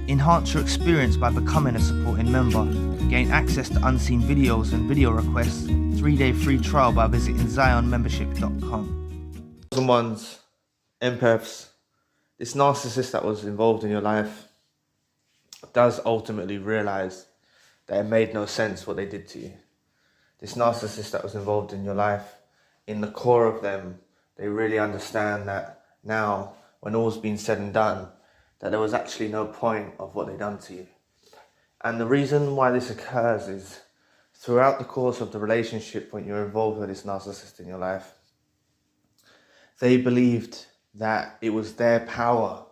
Enhance your experience by becoming a supporting member. Gain access to unseen videos and video requests. 3-day free trial by visiting zionmembership.com. Someone's empaths, this narcissist that was involved in your life does ultimately realize that it made no sense what they did to you. This narcissist that was involved in your life, in the core of them, they really understand that now, when all's been said and done, that there was actually no point of what they done to you. And the reason why this occurs is throughout the course of the relationship when you're involved with this narcissist in your life, they believed that it was their power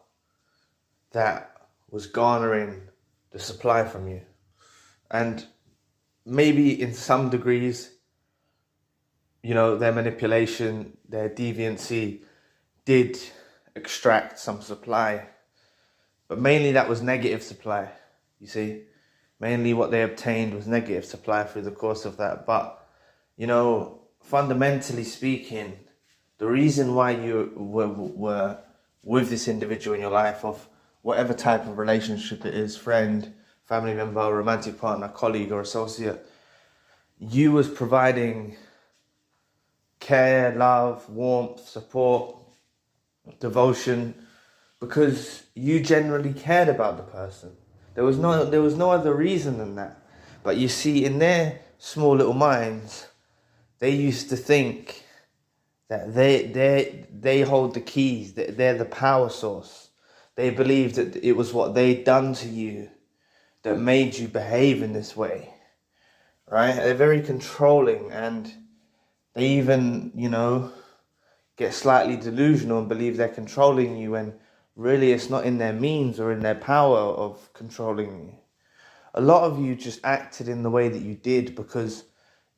that was garnering the supply from you. And maybe in some degrees, their manipulation, their deviancy did extract some supply. But mainly that was negative supply, you see. Mainly what they obtained was negative supply through the course of that. But, fundamentally speaking, the reason why you were with this individual in your life, of whatever type of relationship it is, friend, family member, romantic partner, colleague or associate, you was providing care, love, warmth, support, devotion, because you generally cared about the person. There was no other reason than that. But you see, in their small little minds, they used to think that they hold the keys, that they're the power source. They believed that it was what they'd done to you that made you behave in this way, right? They're very controlling, and they even, get slightly delusional and believe they're controlling you when really it's not in their means or in their power of controlling you. A lot of you just acted in the way that you did because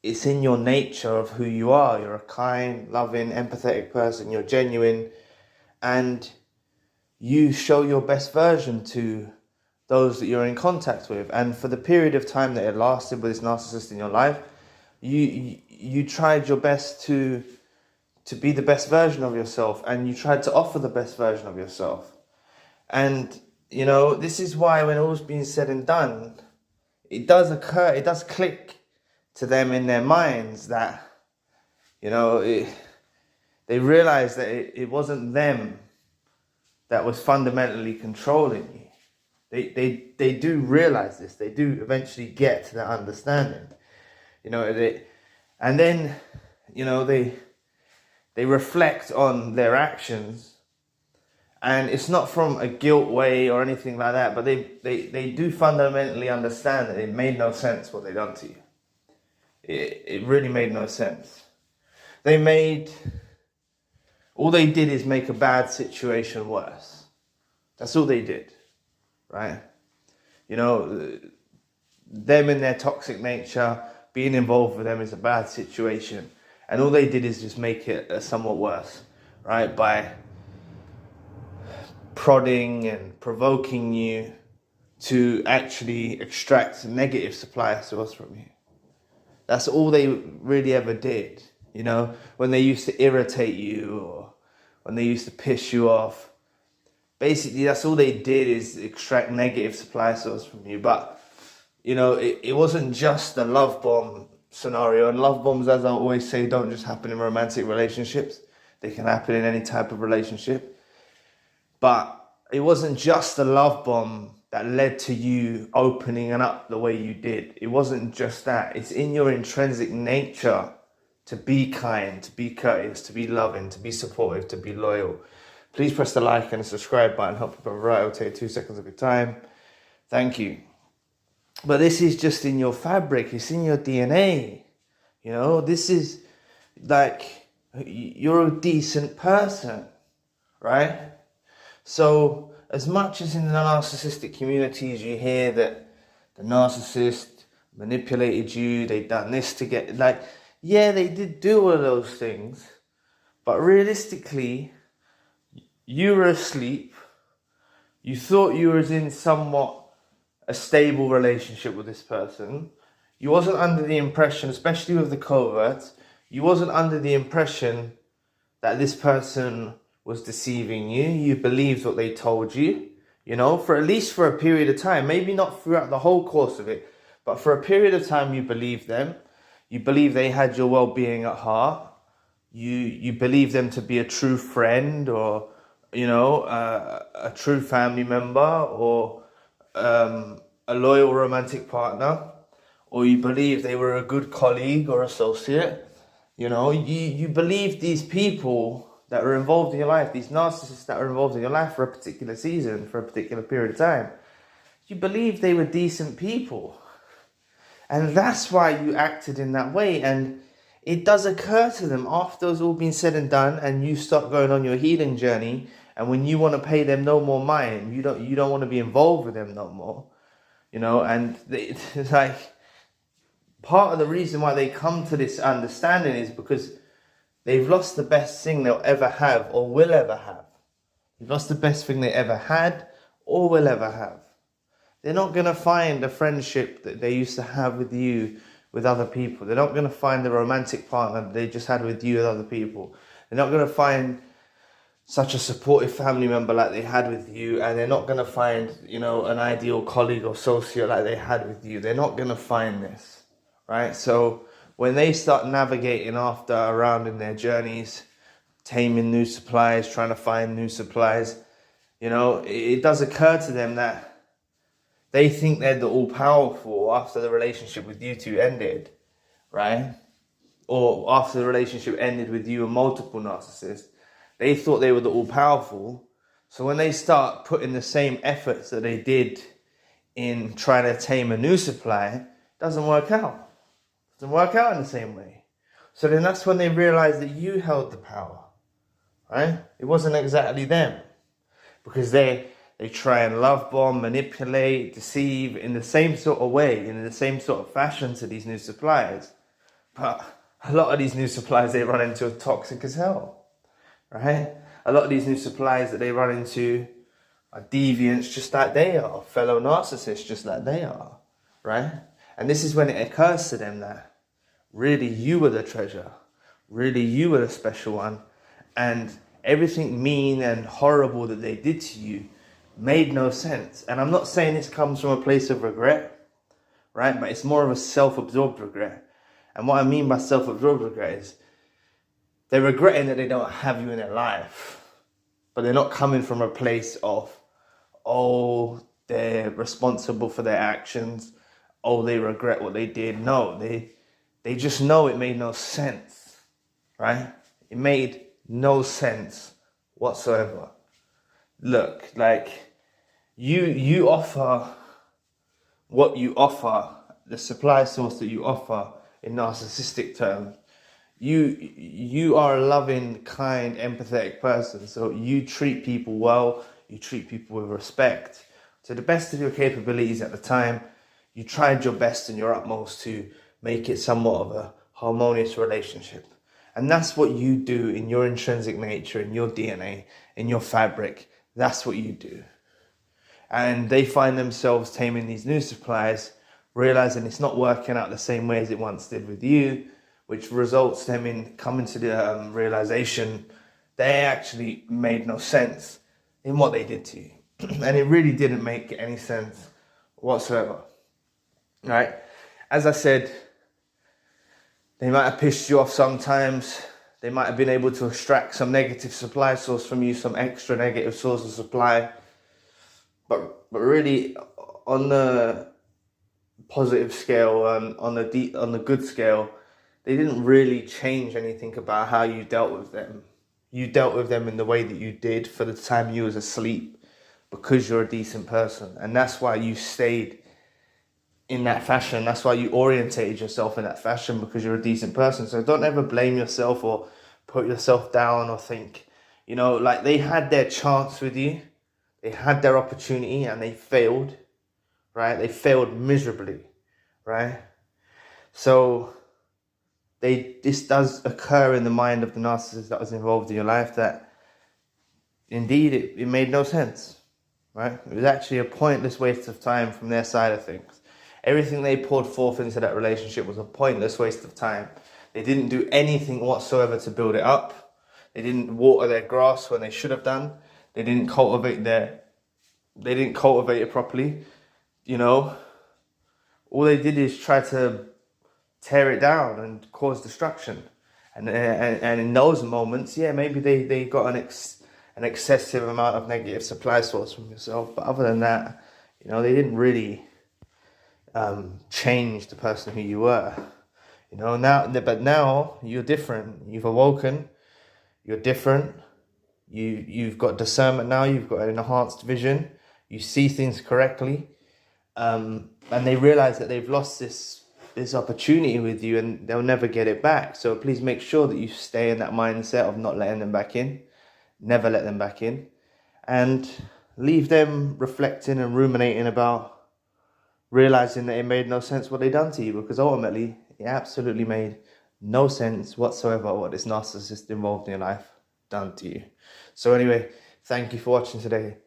it's in your nature of who you are. You're a kind, loving, empathetic person. You're genuine, and you show your best version to those that you're in contact with. And for the period of time that it lasted with this narcissist in your life, you tried your best to be the best version of yourself, and you tried to offer the best version of yourself. And, this is why when all's been said and done, it does click to them in their minds that, they realize that it wasn't them that was fundamentally controlling you. They do realize this. They do eventually get to that understanding. And then, they reflect on their actions, and it's not from a guilt way or anything like that, but they do fundamentally understand that it made no sense what they done to you. It really made no sense. All they did is make a bad situation worse. That's all they did, right? Them in their toxic nature, being involved with them is a bad situation. And all they did is just make it somewhat worse, right? By prodding and provoking you to actually extract a negative supply source from you. That's all they really ever did, when they used to irritate you or when they used to piss you off. Basically, that's all they did is extract negative supply source from you. But, it wasn't just a love bomb scenario. And love bombs, as I always say, don't just happen in romantic relationships. They can happen in any type of relationship. But it wasn't just a love bomb that led to you opening up the way you did. It wasn't just that. It's in your intrinsic nature to be kind, to be courteous, to be loving, to be supportive, to be loyal. Please press the like and the subscribe button. Help people right. It'll take 2 seconds of your time. Thank you. But this is just in your fabric. It's in your DNA. This is like, you're a decent person, right? So as much as in the narcissistic communities you hear that the narcissist manipulated you, they done this to get, yeah, they did do all of those things. But realistically, you were asleep. You thought you was in somewhat a stable relationship with this person. You wasn't under the impression, especially with the coverts, you wasn't under the impression that this person was deceiving you. You believed what they told you. You know, for at least for a period of time, maybe not throughout the whole course of it, but for a period of time you believed them. You believe they had your well-being at heart. You believe them to be a true friend, or, you know, a true family member, or a loyal romantic partner, or you believe they were a good colleague or associate. You know, you believe these people that are involved in your life, these narcissists that are involved in your life for a particular season, for a particular period of time. You believe they were decent people. And that's why you acted in that way. And it does occur to them after it's all been said and done, and you start going on your healing journey, and when you want to pay them no more mind, you don't want to be involved with them no more. You know, and it's like, part of the reason why they come to this understanding is because they've lost the best thing they'll ever have or will ever have. They've lost the best thing they ever had or will ever have. They're not going to find the friendship that they used to have with you, with other people. They're not going to find the romantic partner that they just had with you, with other people. They're not going to find such a supportive family member like they had with you, and they're not going to find, you know, an ideal colleague or associate like they had with you. They're not going to find this, right? So when they start navigating around in their journeys, taming new supplies, trying to find new supplies, you know, it does occur to them that they think they're the all-powerful after the relationship with you two ended, right? Or after the relationship ended with you and multiple narcissists. They thought they were the all-powerful. So when they start putting the same efforts that they did in trying to tame a new supply, it doesn't work out. It doesn't work out in the same way. So then that's when they realize that you held the power, right? It wasn't exactly them. Because they try and love bomb, manipulate, deceive in the same sort of way, in the same sort of fashion to these new suppliers. But a lot of these new suppliers they run into are toxic as hell, right? A lot of these new suppliers that they run into are deviants just like they are, fellow narcissists just like they are, right? And this is when it occurs to them that really you were the treasure, really you were the special one, and everything mean and horrible that they did to you made no sense. And I'm not saying this comes from a place of regret, right? But it's more of a self-absorbed regret. And what I mean by self-absorbed regret is they're regretting that they don't have you in their life, but they're not coming from a place of, oh, they're responsible for their actions, oh, they regret what they did. No, they just know it made no sense, right? It made no sense whatsoever. Look, like, you offer what you offer, the supply source that you offer in narcissistic terms. You are a loving, kind, empathetic person. So you treat people well, you treat people with respect. To the best of your capabilities at the time, you tried your best and your utmost to make it somewhat of a harmonious relationship. And that's what you do in your intrinsic nature, in your DNA, in your fabric. That's what you do. And they find themselves taming these new supplies, realizing it's not working out the same way as it once did with you, which results them in coming to the realization they actually made no sense in what they did to you. And it really didn't make any sense whatsoever. Right? As I said, they might have pissed you off sometimes. They might have been able to extract some negative supply source from you, some extra negative source of supply. But really, on the positive scale and on the good scale, they didn't really change anything about how you dealt with them. You dealt with them in the way that you did for the time you was asleep, because you're a decent person. And that's why you stayed in that fashion. That's why you orientated yourself in that fashion, because you're a decent person. So don't ever blame yourself or put yourself down or think, you know, like, they had their chance with you. They had their opportunity and they failed, right? They failed miserably, right? So this does occur in the mind of the narcissist that was involved in your life, that indeed it made no sense, right? It was actually a pointless waste of time from their side of things. Everything they poured forth into that relationship was a pointless waste of time. They didn't do anything whatsoever to build it up. They didn't water their grass when they should have done. They didn't cultivate their they didn't cultivate it properly, you know. All they did is try to tear it down and cause destruction. And in those moments, yeah, maybe they got an excessive amount of negative supply source from yourself. But other than that, you know, they didn't really change the person who you were. You know, now you're different. You've awoken. You're different. You've got discernment now. You've got an enhanced vision. You see things correctly. And they realize that they've lost this opportunity with you, and they'll never get it back. So please make sure that you stay in that mindset of not letting them back in. Never let them back in. And leave them reflecting and ruminating about realizing that it made no sense what they done to you, because ultimately it absolutely made no sense whatsoever what this narcissist involved in your life done to you. So anyway, thank you for watching today.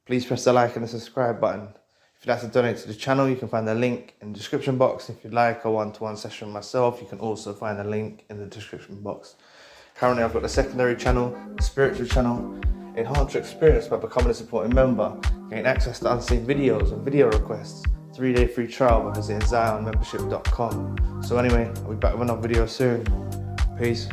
Please press the like and the subscribe button. If you'd like to donate to the channel, you can find the link in the description box. If you'd like a one-to-one session with myself, you can also find the link in the description box. Currently, I've got the secondary channel, the spiritual channel. Enhance your experience by becoming a supporting member. Gain access to unseen videos and video requests. 3-day free trial by visiting zionmembership.com. So anyway, I'll be back with another video soon. Peace.